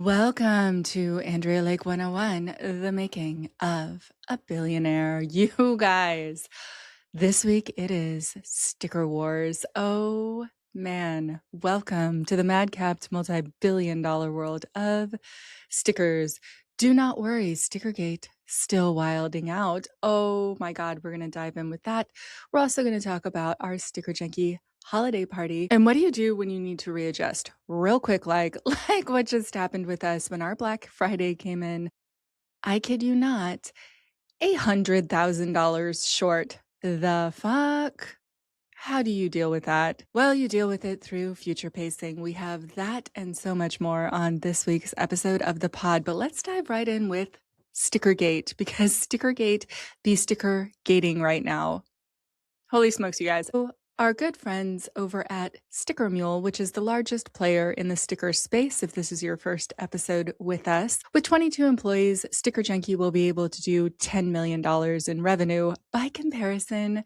Welcome to Andrea Lake 101, the making of a billionaire. You guys, this week it is Sticker Wars. Oh man, welcome to the madcapped multi-billion-dollar world of stickers. Do not worry, Stickergate still wilding out. Oh my God, we're going to dive in with that. We're also going to talk about our Sticker Junkie holiday party. And what do you do when you need to readjust? Real quick, like what just happened with us when our Black Friday came in. I kid you not, $100,000 short. The fuck? How do you deal with that? Well, you deal with it through future pacing. We have that and so much more on this week's episode of the pod. But let's dive right in with Stickergate, because Stickergate be sticker gating right now. Holy smokes, you guys. So our good friends over at Mule, which is the largest player in the sticker space, if this is your first episode with us, with 22 employees, Sticker Junkie will be able to do $10 million in revenue. By comparison,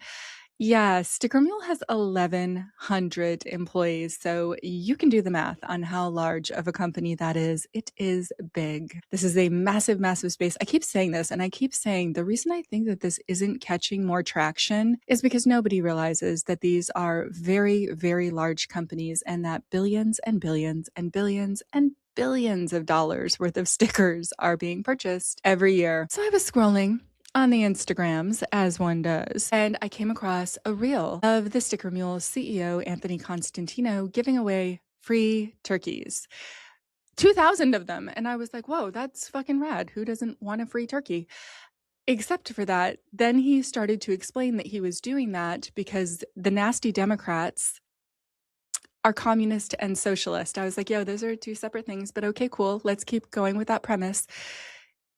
yeah, Mule has 1,100 employees, so you can do the math on how large of a company that is. It is big. This is a massive, massive space. I keep saying this, and I keep saying the reason I think that this isn't catching more traction is because nobody realizes that these are very, very large companies and that billions and billions and billions and billions of dollars worth of stickers are being purchased every year. So I was scrolling on the Instagrams, as one does, and I came across a reel of the Sticker Mule CEO, Anthony Constantino, giving away free turkeys. 2,000 of them. And I was like, whoa, that's fucking rad. Who doesn't want a free turkey? Except for that, then he started to explain that he was doing that because the nasty Democrats are communist and socialist. I was like, yo, those are two separate things, but okay, cool. Let's keep going with that premise.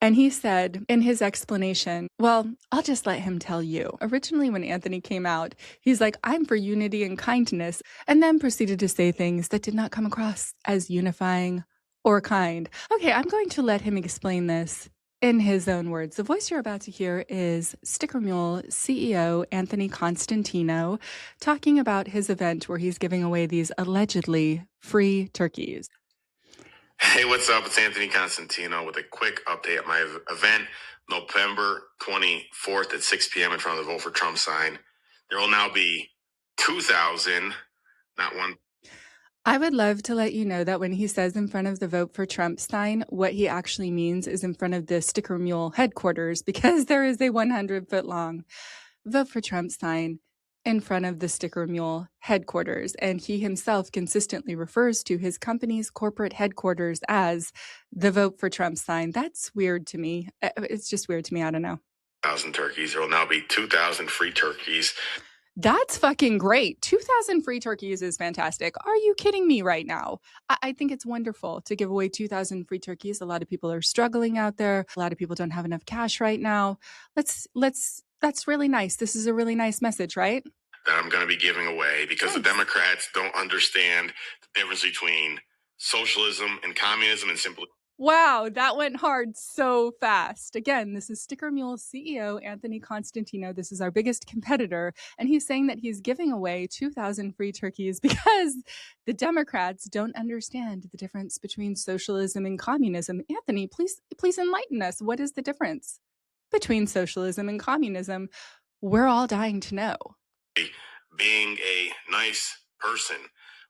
And he said in his explanation, well, I'll just let him tell you. Originally, when Anthony came out, he's like, I'm for unity and kindness, and then proceeded to say things that did not come across as unifying or kind. Okay, I'm going to let him explain this in his own words. The voice you're about to hear is Sticker Mule CEO Anthony Constantino talking about his event where he's giving away these allegedly free turkeys. Hey, what's up? It's Anthony Constantino with a quick update at my event, November 24th at 6 p.m. in front of the Vote for Trump sign. There will now be 2,000, not one. I would love to let you know that when he says in front of the Vote for Trump sign, what he actually means is in front of the Sticker Mule headquarters, because there is a 100-foot long Vote for Trump sign in front of the Sticker Mule headquarters. And he himself consistently refers to his company's corporate headquarters as the Vote for Trump sign. That's weird to me. It's just weird to me. I don't know. 1,000 turkeys. There will now be 2,000 free turkeys. That's fucking great. 2,000 free turkeys is fantastic. Are you kidding me right now? I think it's wonderful to give away 2,000 free turkeys. A lot of people are struggling out there. A lot of people don't have enough cash right now. That's really nice. This is a really nice message, right? That I'm going to be giving away because the Democrats don't understand the difference between socialism and communism and simply. Wow, that went hard so fast. Again, this is Sticker Mule CEO Anthony Constantino. This is our biggest competitor. And he's saying that he's giving away 2,000 free turkeys because the Democrats don't understand the difference between socialism and communism. Anthony, please enlighten us. What is the difference between socialism and communism? We're all dying to know. Being a nice person.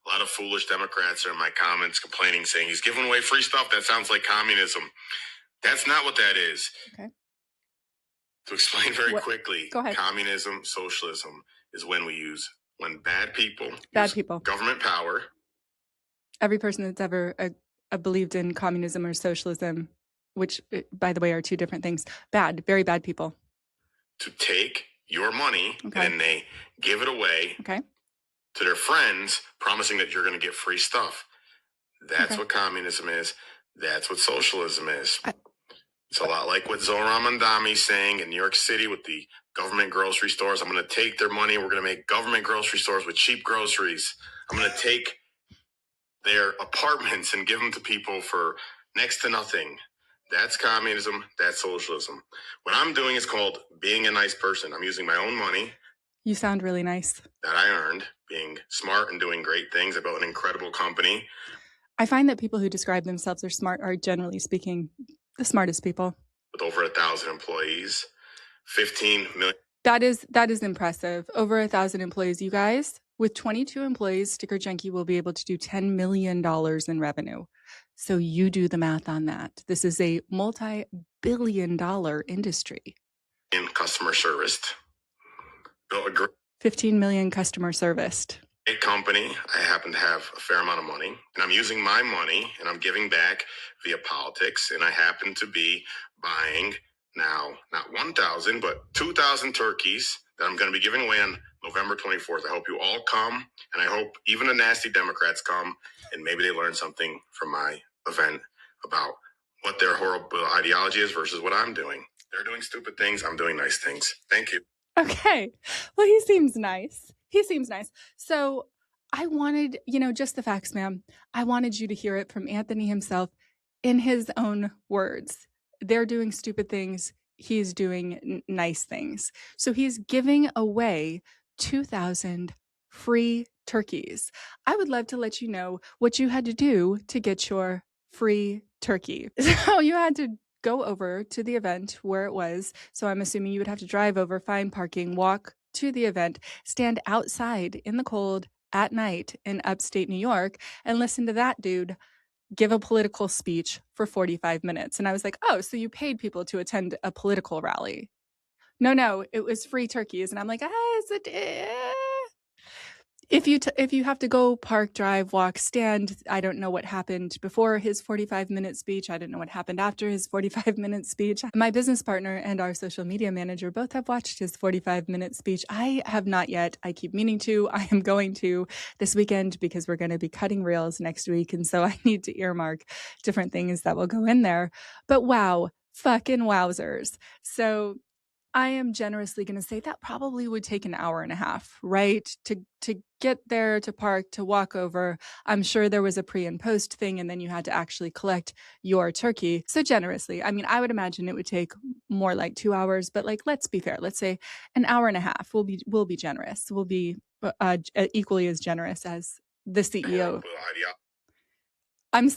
A lot of foolish Democrats are in my comments complaining, saying he's giving away free stuff. That sounds like communism. That's not what that is. Okay. To explain very quickly, Go ahead. Communism, socialism is when bad people use government power. Every person that's ever believed in communism or socialism, which, by the way, are two different things. Bad, very bad people. To take your money and then they give it away to their friends, promising that you're going to get free stuff. That's what communism is. That's what socialism is. It's a lot like what Zohran Mamdani's saying in New York City with the government grocery stores. I'm going to take their money. We're going to make government grocery stores with cheap groceries. I'm going to take their apartments and give them to people for next to nothing. That's communism. That's socialism. What I'm doing is called being a nice person. I'm using my own money. You sound really nice. That I earned, being smart and doing great things. I built an incredible company. I find that people who describe themselves as smart are, generally speaking, the smartest people. With over 1,000 employees, 15 million. That is impressive. Over 1,000 employees, you guys. With 22 employees, Sticker Junkie will be able to do $10 million in revenue. So you do the math on that. This is a multi-billion-dollar industry. In customer service. Built a 15 million customer serviced. A company. I happen to have a fair amount of money, and I'm using my money and I'm giving back via politics. And I happen to be buying now not 1,000 but 2,000 turkeys that I'm going to be giving away on November 24th. I hope you all come, and I hope even the nasty Democrats come, and maybe they learn something from my event about what their horrible ideology is versus what I'm doing. They're doing stupid things. I'm doing nice things. Thank you. Okay. Well, he seems nice. So I wanted, just the facts, ma'am. I wanted you to hear it from Anthony himself in his own words. They're doing stupid things. He's doing nice things. So he's giving away 2,000 free turkeys. I would love to let you know what you had to do to get your free turkey. So you had to go over to the event where it was. So I'm assuming you would have to drive over, find parking, walk to the event, stand outside in the cold at night in upstate New York, and listen to that dude give a political speech for 45 minutes. And I was like, oh, so you paid people to attend a political rally? No, it was free turkeys. And I'm like, is it? If you have to go park, drive, walk, stand, I don't know what happened before his 45-minute speech. I don't know what happened after his 45-minute speech. My business partner and our social media manager both have watched his 45-minute speech. I have not yet. I keep meaning to. I am going to this weekend because we're going to be cutting reels next week. And so I need to earmark different things that will go in there. But wow, fucking wowzers. So I am generously going to say that probably would take an hour and a half, right? To get there, to park, to walk over. I'm sure there was a pre and post thing, and then you had to actually collect your turkey. So generously, I mean, I would imagine it would take more like 2 hours, but let's be fair. Let's say an hour and a half. We'll be generous. We'll be equally as generous as the CEO. I'm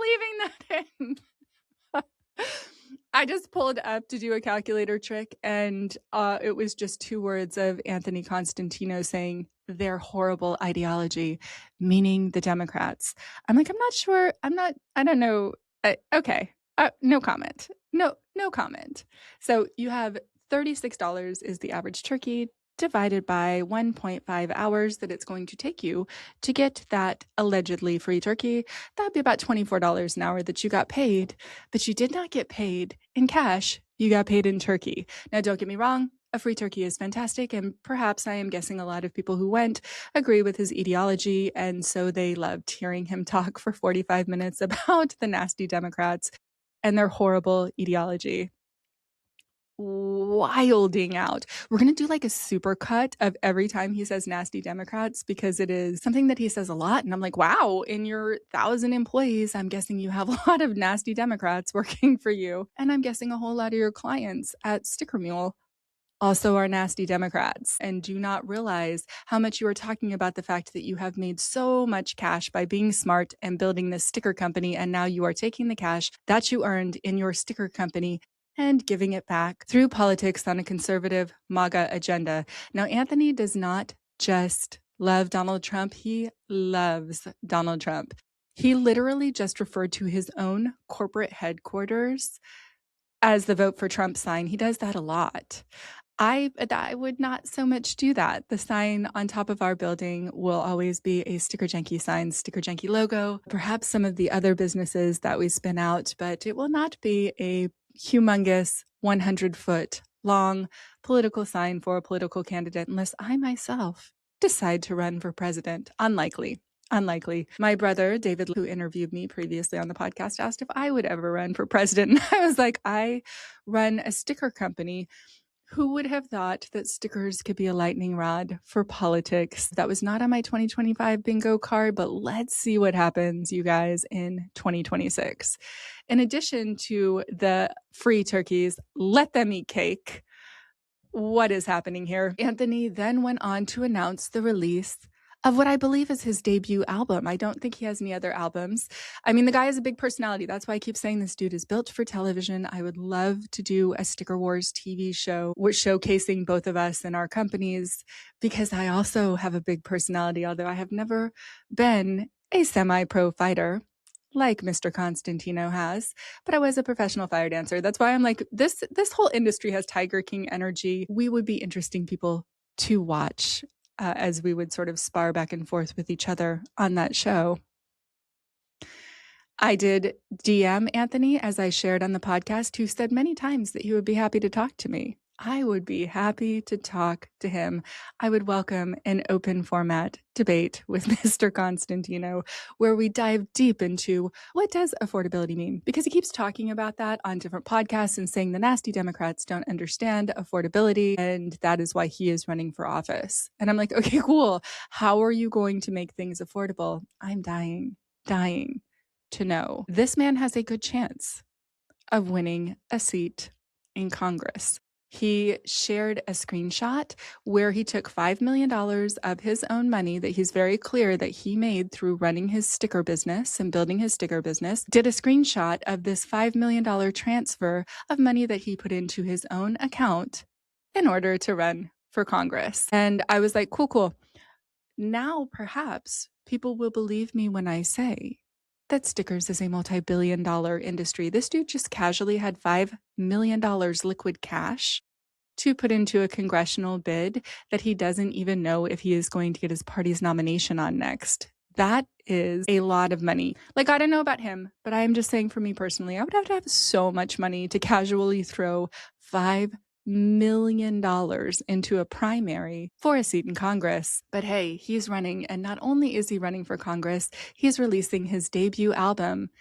leaving that in. I just pulled up to do a calculator trick, and it was just 2 words of Anthony Constantino saying their horrible ideology, meaning the Democrats. I'm like, I'm not sure. I don't know. Okay. No comment. No comment. So you have $36 is the average turkey, divided by 1.5 hours that it's going to take you to get that allegedly free turkey. That'd be about $24 an hour that you got paid, but you did not get paid in cash. You got paid in turkey. Now, don't get me wrong. A free turkey is fantastic, and perhaps I am guessing a lot of people who went agree with his ideology, and so they loved hearing him talk for 45 minutes about the nasty Democrats and their horrible ideology. Wilding out. We're going to do like a super cut of every time he says nasty Democrats, because it is something that he says a lot. And I'm like, wow, in your 1,000 employees, I'm guessing you have a lot of nasty Democrats working for you. And I'm guessing a whole lot of your clients at Sticker Mule also are nasty Democrats and do not realize how much you are talking about the fact that you have made so much cash by being smart and building this sticker company. And now you are taking the cash that you earned in your sticker company and giving it back through politics on a conservative MAGA agenda. Now, Anthony does not just love Donald Trump. He loves Donald Trump. He literally just referred to his own corporate headquarters as the Vote for Trump sign. He does that a lot. I would not so much do that. The sign on top of our building will always be a Sticker Junkie sign, Sticker Junkie logo, perhaps some of the other businesses that we spin out, but it will not be a humongous 100-foot long political sign for a political candidate unless I myself decide to run for president. Unlikely. My brother, David, who interviewed me previously on the podcast, asked if I would ever run for president. And I was like, I run a sticker company. Who would have thought that stickers could be a lightning rod for politics? That was not on my 2025 bingo card, but let's see what happens, you guys, in 2026. In addition to the free turkeys, let them eat cake. What is happening here? Anthony then went on to announce the release of what I believe is his debut album. I don't think he has any other albums. I mean, the guy is a big personality. That's why I keep saying this dude is built for television. I would love to do a Sticker Wars TV show showcasing both of us and our companies, because I also have a big personality, although I have never been a semi-pro fighter like Mr. Constantino has, but I was a professional fire dancer. That's why I'm like, this whole industry has Tiger King energy. We would be interesting people to watch as we would sort of spar back and forth with each other on that show. I did DM Anthony, as I shared on the podcast, who said many times that he would be happy to talk to me. I would be happy to talk to him. I would welcome an open format debate with Mr. Constantino, where we dive deep into what does affordability mean? Because he keeps talking about that on different podcasts and saying the nasty Democrats don't understand affordability, and that is why he is running for office. And I'm like, okay, cool. How are you going to make things affordable? I'm dying to know. This man has a good chance of winning a seat in Congress. He shared a screenshot where he took $5 million of his own money that he's very clear that he made through running his sticker business and building his sticker business, did a screenshot of this $5 million transfer of money that he put into his own account in order to run for Congress. And I was like, cool. Now perhaps people will believe me when I say that stickers is a multi-billion-dollar industry. This dude just casually had $5 million liquid cash to put into a congressional bid that he doesn't even know if he is going to get his party's nomination on next. That is a lot of money. Like, I don't know about him, but I am just saying for me personally, I would have to have so much money to casually throw $5 million into a primary for a seat in Congress. But hey, he's running, and not only is he running for Congress, he's releasing his debut album.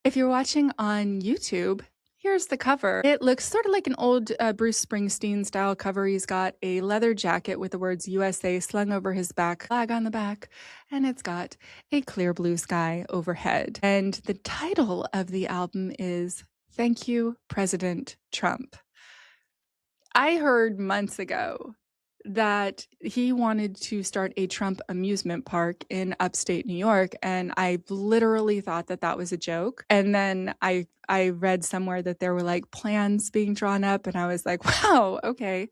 If you're watching on YouTube, here's the cover. It looks sort of like an old Bruce Springsteen style cover. He's got a leather jacket with the words USA slung over his back, flag on the back, and it's got a clear blue sky overhead. And the title of the album is Thank You, President Trump. I heard months ago that he wanted to start a Trump amusement park in upstate New York, and I literally thought that that was a joke. And then I read somewhere that there were like plans being drawn up, and I was like, wow, okay.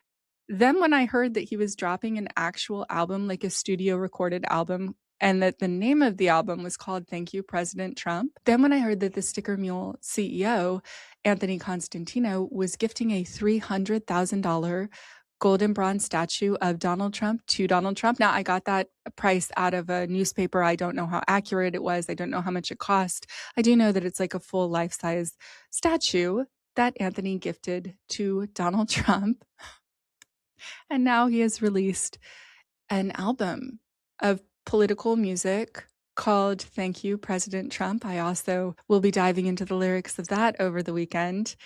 Then when I heard that he was dropping an actual album, like a studio recorded album, and that the name of the album was called Thank You, President Trump. Then when I heard that the Sticker Mule CEO, Anthony Constantino, was gifting a $300,000 golden bronze statue of Donald Trump to Donald Trump. Now, I got that price out of a newspaper. I don't know how accurate it was. I don't know how much it cost. I do know that it's like a full life-size statue that Anthony gifted to Donald Trump. And now he has released an album of political music called Thank You, President Trump. I also will be diving into the lyrics of that over the weekend.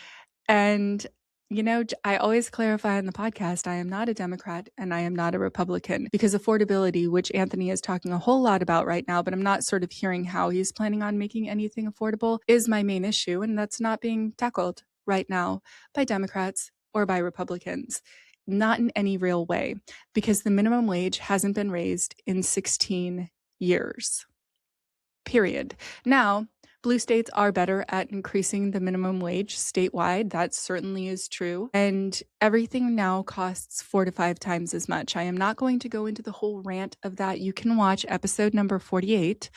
And, you know, I always clarify on the podcast, I am not a Democrat and I am not a Republican, because affordability, which Anthony is talking a whole lot about right now, but I'm not sort of hearing how he's planning on making anything affordable, is my main issue. And that's not being tackled right now by Democrats or by Republicans. Not in any real way, because the minimum wage hasn't been raised in 16 years. Period. Now, blue states are better at increasing the minimum wage statewide. That certainly is true. And everything now costs 4 to 5 times as much. I am not going to go into the whole rant of that. You can watch episode number 48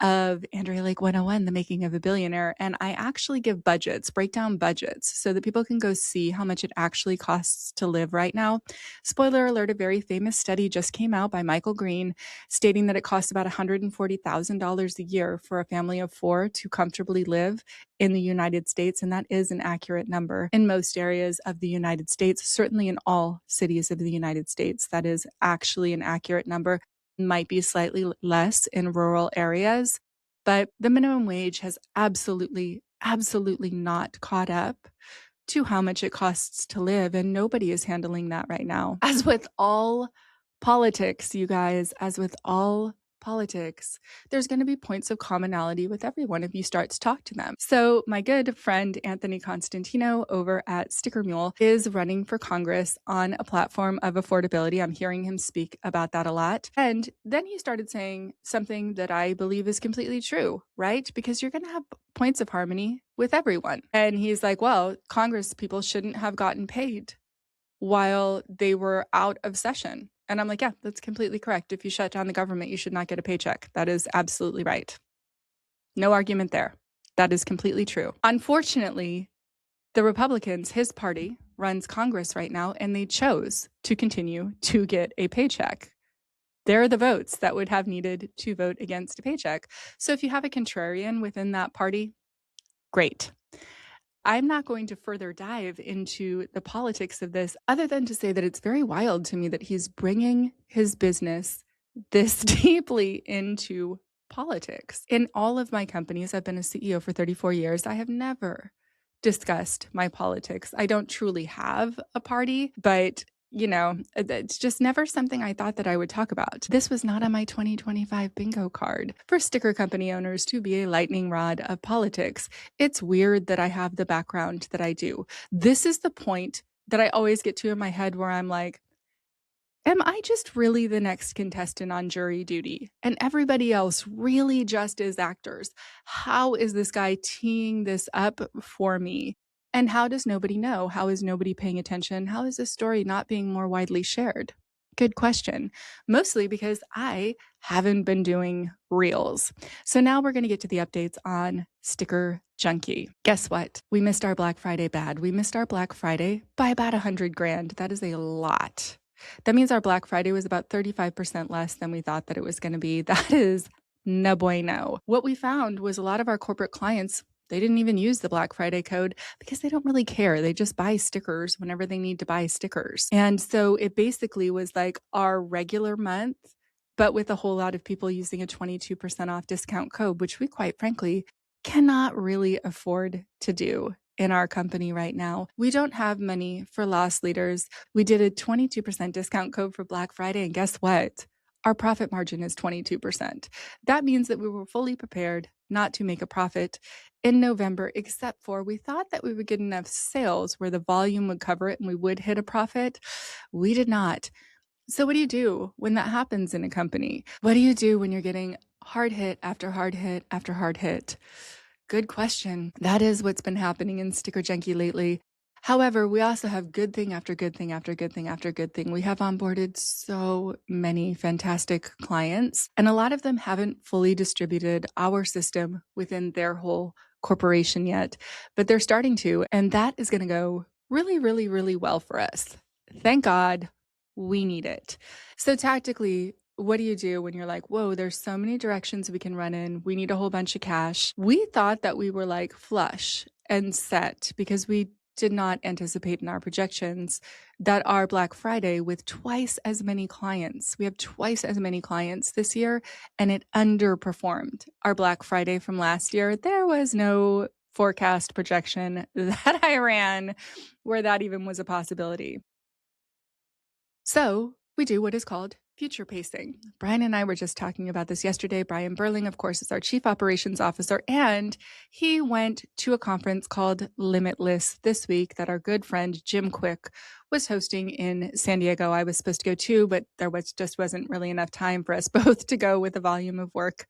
of Andrea Lake 101, The Making of a Billionaire. And I actually give break down budgets, so that people can go see how much it actually costs to live right now. Spoiler alert, a very famous study just came out by Michael Green stating that it costs about $140,000 a year for a family of 4 to comfortably live in the United States. And that is an accurate number in most areas of the United States, certainly in all cities of the United States. That is actually an accurate number. Might be slightly less in rural areas, but the minimum wage has absolutely not caught up to how much it costs to live, and nobody is handling that right now. As with all politics, you guys, as with all politics, there's going to be points of commonality with everyone if you start to talk to them. So my good friend Anthony Constantino over at Sticker Mule is running for Congress on a platform of affordability. I'm hearing him speak about that a lot. And then he started saying something that I believe is completely true, right? Because you're going to have points of harmony with everyone. And he's like, well, Congress people shouldn't have gotten paid while they were out of session. And I'm like, yeah, that's completely correct. If you shut down the government, you should not get a paycheck. That is absolutely right. No argument there. That is completely true. Unfortunately, the Republicans, his party, runs Congress right now, and they chose to continue to get a paycheck. They're the votes that would have needed to vote against a paycheck. So if you have a contrarian within that party, great. I'm not going to further dive into the politics of this other than to say that it's very wild to me that he's bringing his business this deeply into politics. In all of my companies, I've been a CEO for 34 years. I have never discussed my politics. I don't truly have a party, but it's just never something I thought that I would talk about. This was not on my 2025 bingo card for sticker company owners to be a lightning rod of politics. It's weird that I have the background that I do. This is the point that I always get to in my head where I'm like, am I just really the next contestant on jury duty? And everybody else really just is actors. How is this guy teeing this up for me? And how does nobody know? How is nobody paying attention? How is this story not being more widely shared? Good question. Mostly because I haven't been doing reels. So now we're going to get to the updates on Sticker Junkie. Guess what? We missed our Black Friday bad. We missed our Black Friday by about $100,000. That is a lot. That means our Black Friday was about 35% less than we thought that it was going to be. That is no bueno. What we found was a lot of our corporate clients, they didn't even use the Black Friday code because they don't really care. They just buy stickers whenever they need to buy stickers. And so it basically was like our regular month, but with a whole lot of people using a 22% off discount code, which we quite frankly cannot really afford to do in our company right now. We don't have money for loss leaders. We did a 22% discount code for Black Friday, and guess what? Our profit margin is 22%. That means that we were fully prepared not to make a profit in November, except for we thought that we would get enough sales where the volume would cover it and we would hit a profit. We did not. So what do you do when that happens in a company? What do you do when you're getting hard hit after hard hit after hard hit? Good question. That is what's been happening in Sticker Junkie lately. However, we also have good thing after good thing after good thing after good thing. We have onboarded so many fantastic clients, and a lot of them haven't fully distributed our system within their whole corporation yet, but they're starting to, and that is going to go really, really, really well for us. Thank God. We need it. So tactically, what do you do when you're like, whoa, there's so many directions we can run in. We need a whole bunch of cash. We thought that we were like flush and set because we did not anticipate in our projections that our Black Friday with twice as many clients, we have twice as many clients this year, and it underperformed our Black Friday from last year. There was no forecast projection that I ran where that even was a possibility. So we do what is called future pacing. Brian and I were just talking about this yesterday. Brian Burling, of course, is our chief operations officer, and he went to a conference called Limitless this week that our good friend Jim Quick was hosting in San Diego. I was supposed to go too, but there wasn't really enough time for us both to go with the volume of work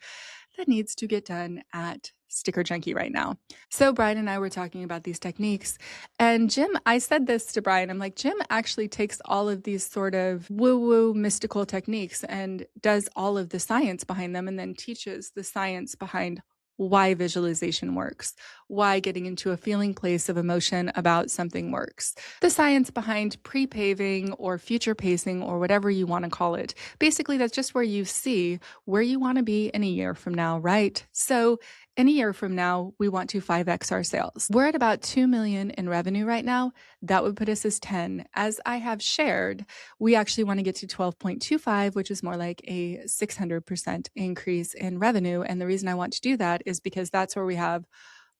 that needs to get done at Sticker Junkie right now. So Brian and I were talking about these techniques, and I said this to Brian, I'm like, Jim actually takes all of these sort of woo-woo mystical techniques and does all of the science behind them and then teaches the science behind why visualization works, why getting into a feeling place of emotion about something works, the science behind pre-paving or future pacing or whatever you want to call it. Basically, that's just where you see where you want to be in a year from now, right? So in a year from now, we want to 5x our sales. We're at about 2 million in revenue right now. That would put us as 10. As I have shared, we actually want to get to 12.25, which is more like a 600% increase in revenue. And the reason I want to do that is because that's where we have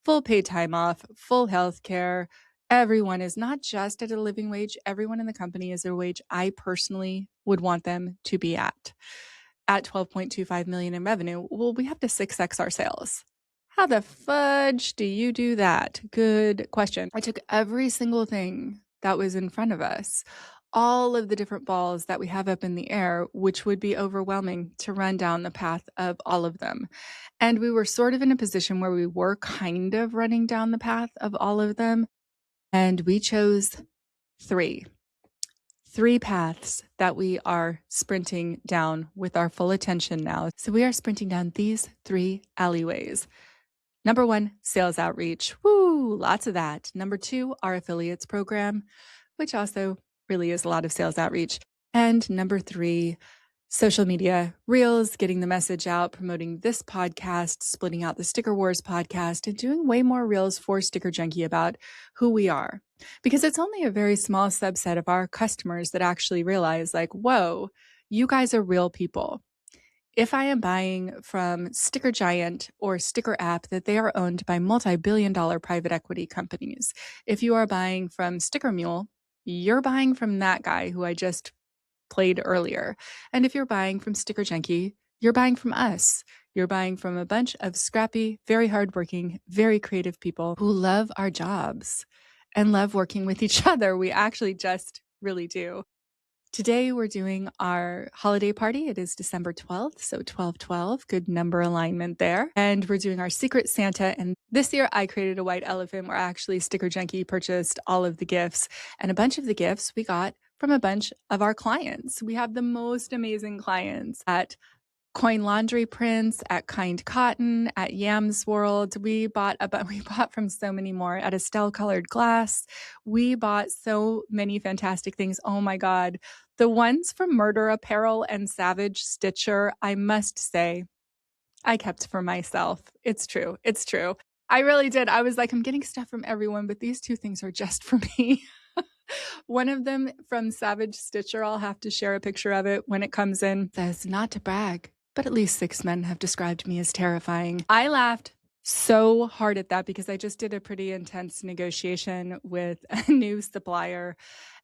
full paid time off, full health care. Everyone is not just at a living wage. Everyone in the company is at a wage I personally would want them to be at. at 12.25 million in revenue. Well, we have to 6x our sales. How the fudge do you do that? Good question. I took every single thing that was in front of us, all of the different balls that we have up in the air, which would be overwhelming to run down the path of all of them. And we were sort of in a position where we were kind of running down the path of all of them. And we chose three paths that we are sprinting down with our full attention now. So we are sprinting down these 3 alleyways. Number 1, sales outreach. Woo, lots of that. Number 2, our affiliates program, which also really is a lot of sales outreach. And number 3, social media, reels, getting the message out, promoting this podcast, splitting out the Sticker Wars podcast, and doing way more reels for Sticker Junkie about who we are. Because it's only a very small subset of our customers that actually realize, like, whoa, you guys are real people. If I am buying from Sticker Giant or Sticker App, that they are owned by multi-billion-dollar private equity companies. If you are buying from Sticker Mule, you're buying from that guy who I just played earlier. And if you're buying from Sticker Junkie, you're buying from us. You're buying from a bunch of scrappy, very hardworking, very creative people who love our jobs and love working with each other. We actually just really do. Today, we're doing our holiday party. It is December 12th, so 12/12, good number alignment there. And we're doing our Secret Santa. And this year, I created a white elephant where actually Sticker Junkie purchased all of the gifts. And a bunch of the gifts we got from a bunch of our clients. We have the most amazing clients at Coin Laundry Prints, at Kind Cotton, at Yams World. We bought from so many more. At Estelle Colored Glass, we bought so many fantastic things. Oh my God. The ones from Murder Apparel and Savage Stitcher, I must say, I kept for myself. It's true. It's true. I really did. I was like, I'm getting stuff from everyone, but these 2 things are just for me. One of them from Savage Stitcher, I'll have to share a picture of it when it comes in, says, not to brag, but at least 6 men have described me as terrifying. I laughed so hard at that because I just did a pretty intense negotiation with a new supplier,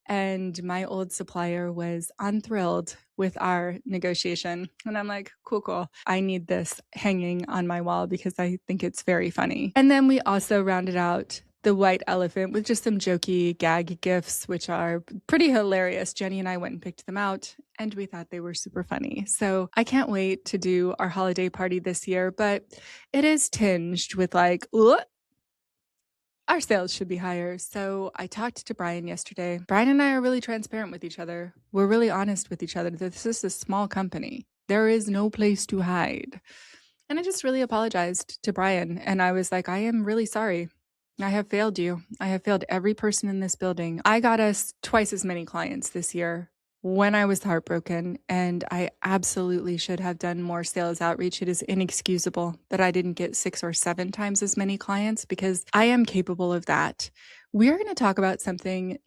and my old supplier was unthrilled with our negotiation. And I'm like, cool. I need this hanging on my wall because I think it's very funny. And then we also rounded out the white elephant with just some jokey gag gifts, which are pretty hilarious. Jenny and I went and picked them out, and we thought they were super funny. So I can't wait to do our holiday party this year, but it is tinged with like, our sales should be higher. So I talked to Brian yesterday. Brian and I are really transparent with each other. We're really honest with each other. This is a small company. There is no place to hide. And I just really apologized to Brian. And I was like, I am really sorry. I have failed you. I have failed every person in this building. I got us twice as many clients this year when I was heartbroken, and I absolutely should have done more sales outreach. It is inexcusable that I didn't get 6 or 7 times as many clients because I am capable of that. We're going to talk about something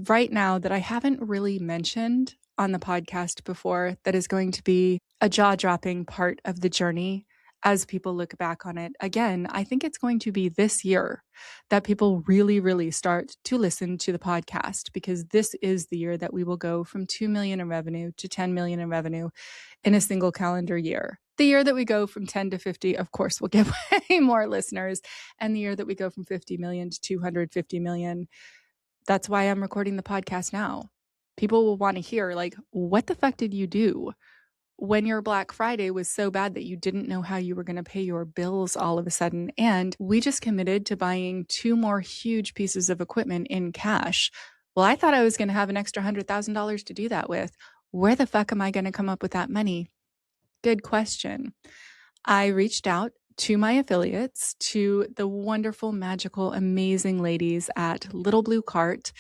right now that I haven't really mentioned on the podcast before that is going to be a jaw-dropping part of the journey as people look back on it. Again, I think it's going to be this year that people really, really start to listen to the podcast, because this is the year that we will go from 2 million in revenue to 10 million in revenue in a single calendar year. The year that we go from 10 to 50, of course, we'll get way more listeners. And the year that we go from 50 million to 250 million, that's why I'm recording the podcast now. People will want to hear, like, what the fuck did you do when your Black Friday was so bad that you didn't know how you were going to pay your bills all of a sudden? And we just committed to buying 2 more huge pieces of equipment in cash. Well, I thought I was going to have an extra $100,000 to do that with. Where the fuck am I going to come up with that money? Good question. I reached out to my affiliates, to the wonderful, magical, amazing ladies at Little Blue Cart,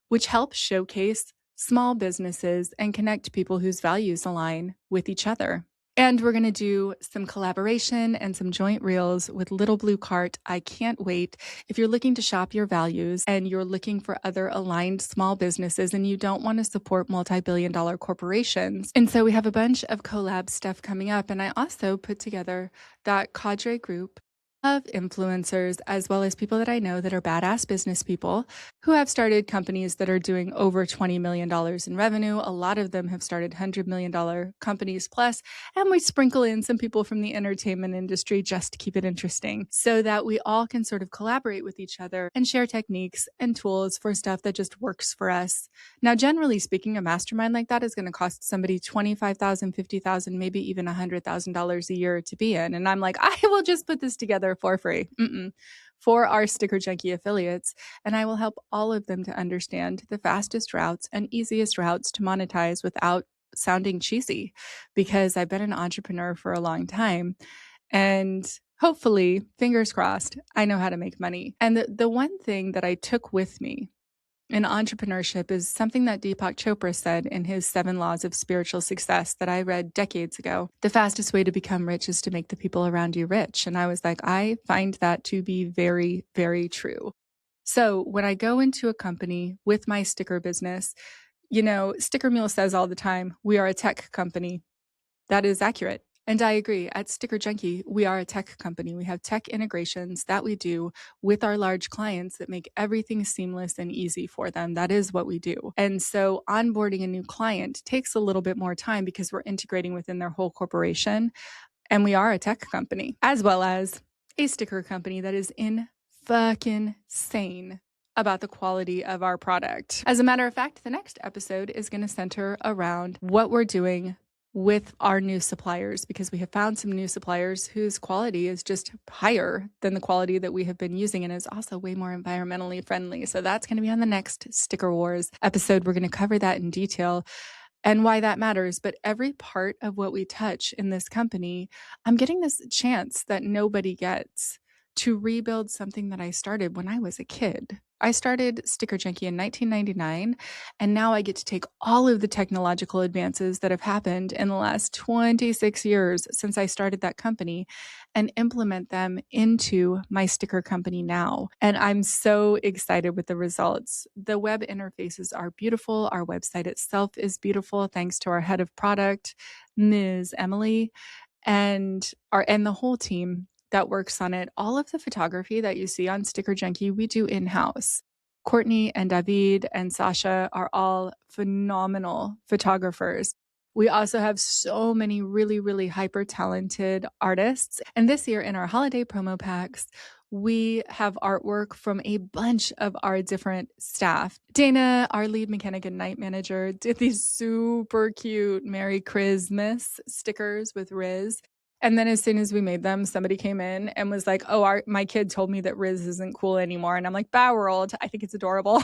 which help showcase small businesses and connect people whose values align with each other. And we're going to do some collaboration and some joint reels with Little Blue Cart. I can't wait. If you're looking to shop your values and you're looking for other aligned small businesses and you don't want to support multi-billion-dollar corporations. And so we have a bunch of collab stuff coming up. And I also put together that cadre group of influencers, as well as people that I know that are badass business people who have started companies that are doing over $20 million in revenue. A lot of them have started $100 million companies plus, and we sprinkle in some people from the entertainment industry just to keep it interesting so that we all can sort of collaborate with each other and share techniques and tools for stuff that just works for us. Now, generally speaking, a mastermind like that is going to cost somebody $25,000, $50,000, maybe even $100,000 a year to be in. And I'm like, I will just put this together for free for our Sticker Junkie affiliates, and I will help all of them to understand the fastest routes and easiest routes to monetize without sounding cheesy, because I've been an entrepreneur for a long time, and hopefully, fingers crossed, I know how to make money. And the one thing that I took with me in entrepreneurship is something that Deepak Chopra said in his 7 Laws of Spiritual Success that I read decades ago. The fastest way to become rich is to make the people around you rich. And I was like, I find that to be very, very true. So when I go into a company with my sticker business, Sticker Mule says all the time, we are a tech company. That is accurate. And I agree. At Sticker Junkie, we are a tech company. We have tech integrations that we do with our large clients that make everything seamless and easy for them. That is what we do. And so onboarding a new client takes a little bit more time because we're integrating within their whole corporation. And we are a tech company, as well as a sticker company that is in fucking sane about the quality of our product. As a matter of fact, the next episode is going to center around what we're doing with our new suppliers, because we have found some new suppliers whose quality is just higher than the quality that we have been using and is also way more environmentally friendly. So that's going to be on the next Sticker Wars episode. We're going to cover that in detail and why that matters. But every part of what we touch in this company, I'm getting this chance that nobody gets to rebuild something that I started when I was a kid. I started Sticker Junkie in 1999, and now I get to take all of the technological advances that have happened in the last 26 years since I started that company and implement them into my sticker company now. And I'm so excited with the results. The web interfaces are beautiful. Our website itself is beautiful, thanks to our head of product, Ms. Emily, and the whole team that works on it. All of the photography that you see on Sticker Junkie, we do in-house. Courtney and David and Sasha are all phenomenal photographers. We also have so many really, really hyper talented artists. And this year in our holiday promo packs, we have artwork from a bunch of our different staff. Dana, our lead mechanic and night manager, did these super cute Merry Christmas stickers with Riz. And then as soon as we made them, somebody came in and was like, oh, my kid told me that Riz isn't cool anymore. And I'm like, Bowerold, I think it's adorable.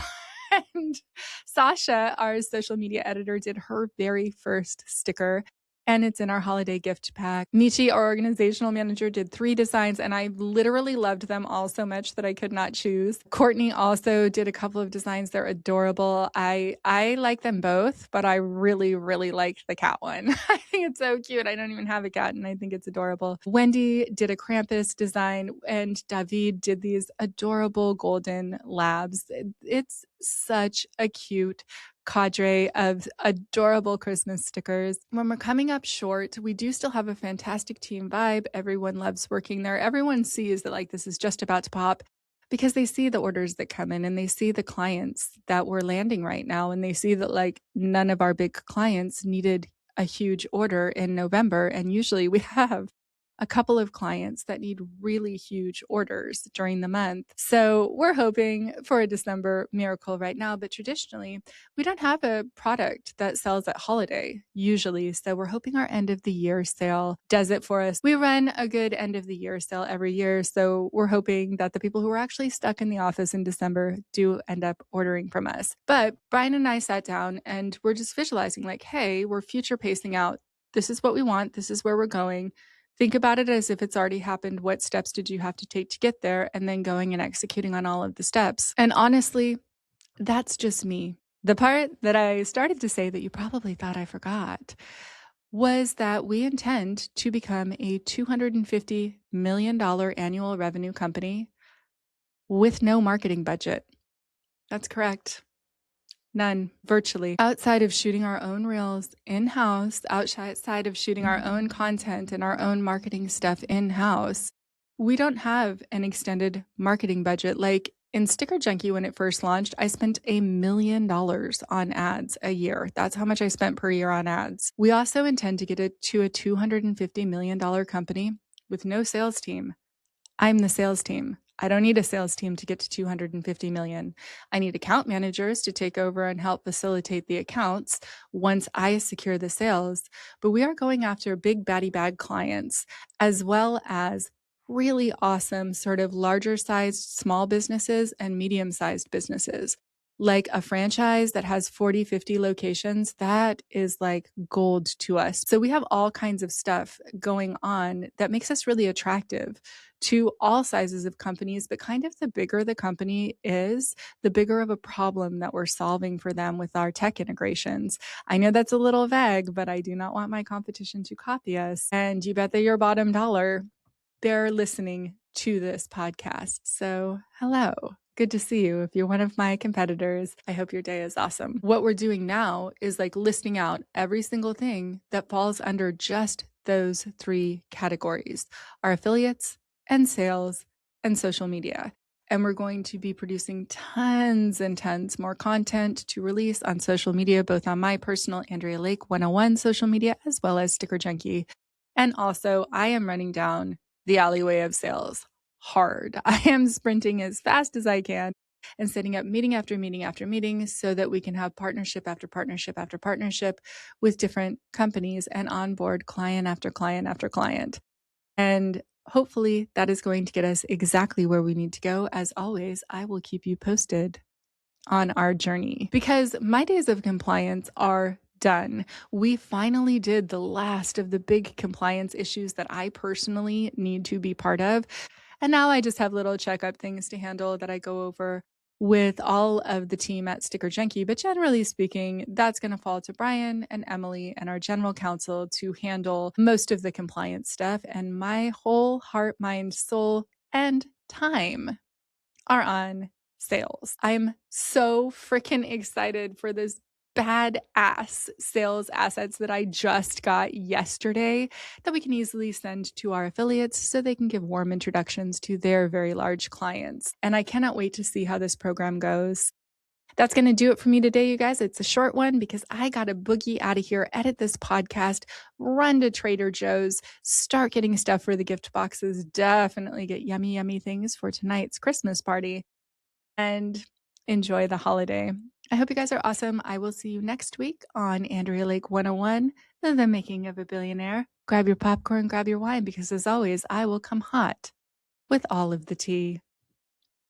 And Sasha, our social media editor, did her very first sticker, and it's in our holiday gift pack. Michi, our organizational manager, did 3 designs, and I literally loved them all so much that I could not choose. Courtney also did a couple of designs. They're adorable. I like them both, but I really, really liked the cat one. I think it's so cute. I don't even have a cat, and I think it's adorable. Wendy did a Krampus design, and David did these adorable golden labs. It's such a cute cadre of adorable Christmas stickers. When we're coming up short, we do still have a fantastic team vibe. Everyone loves working there. Everyone sees that this is just about to pop because they see the orders that come in and they see the clients that we're landing right now. And they see that none of our big clients needed a huge order in November. And usually we have a couple of clients that need really huge orders during the month. So we're hoping for a December miracle right now, but traditionally we don't have a product that sells at holiday usually. So we're hoping our end of the year sale does it for us. We run a good end of the year sale every year. So we're hoping that the people who are actually stuck in the office in December do end up ordering from us. But Brian and I sat down and we're just visualizing hey, we're future pacing out. This is what we want. This is where we're going. Think about it as if it's already happened. What steps did you have to take to get there? And then going and executing on all of the steps. And honestly, that's just me. The part that I started to say that you probably thought I forgot was that we intend to become a $250 million annual revenue company with no marketing budget. That's correct. None, virtually. Outside of shooting our own reels in-house, outside of shooting our own content and our own marketing stuff in-house, we don't have an extended marketing budget. Like in Sticker Junkie, when it first launched, I spent $1 million on ads a year. That's how much I spent per year on ads. We also intend to get it to a $250 million company with no sales team. I'm the sales team. I don't need a sales team to get to 250 million. I need account managers to take over and help facilitate the accounts once I secure the sales. But we are going after big baddie bag clients, as well as really awesome sort of larger sized small businesses and medium sized businesses. Like a franchise that has 40, 50 locations, that is like gold to us. So we have all kinds of stuff going on that makes us really attractive to all sizes of companies, but kind of the bigger the company is, the bigger of a problem that we're solving for them with our tech integrations. I know that's a little vague, but I do not want my competition to copy us. And you bet that your bottom dollar, they're listening to this podcast. So hello. Good to see you. If you're one of my competitors, I hope your day is awesome. What we're doing now is like listing out every single thing that falls under just those 3 categories: our affiliates and sales and social media. And we're going to be producing tons and tons more content to release on social media, both on my personal Andrea Lake 101 social media, as well as Sticker Junkie. And also, I am running down the alleyway of sales hard. I am sprinting as fast as I can and setting up meeting after meeting after meeting so that we can have partnership after partnership after partnership with different companies and onboard client after client after client. And hopefully that is going to get us exactly where we need to go. As always, I will keep you posted on our journey because my days of compliance are done. We finally did the last of the big compliance issues that I personally need to be part of. And now I just have little checkup things to handle that I go over with all of the team at Sticker Junkie. But generally speaking, that's going to fall to Brian and Emily and our general counsel to handle most of the compliance stuff. And my whole heart, mind, soul, and time are on sales. I'm so freaking excited for this badass sales assets that I just got yesterday that we can easily send to our affiliates so they can give warm introductions to their very large clients. And I cannot wait to see how this program goes. That's going to do it for me today, you guys. It's a short one because I got to boogie out of here, edit this podcast, run to Trader Joe's, start getting stuff for the gift boxes, definitely get yummy, yummy things for tonight's Christmas party, and enjoy the holiday. I hope you guys are awesome. I will see you next week on Andrea Lake 101, The Making of a Billionaire. Grab your popcorn, grab your wine, because as always, I will come hot with all of the tea.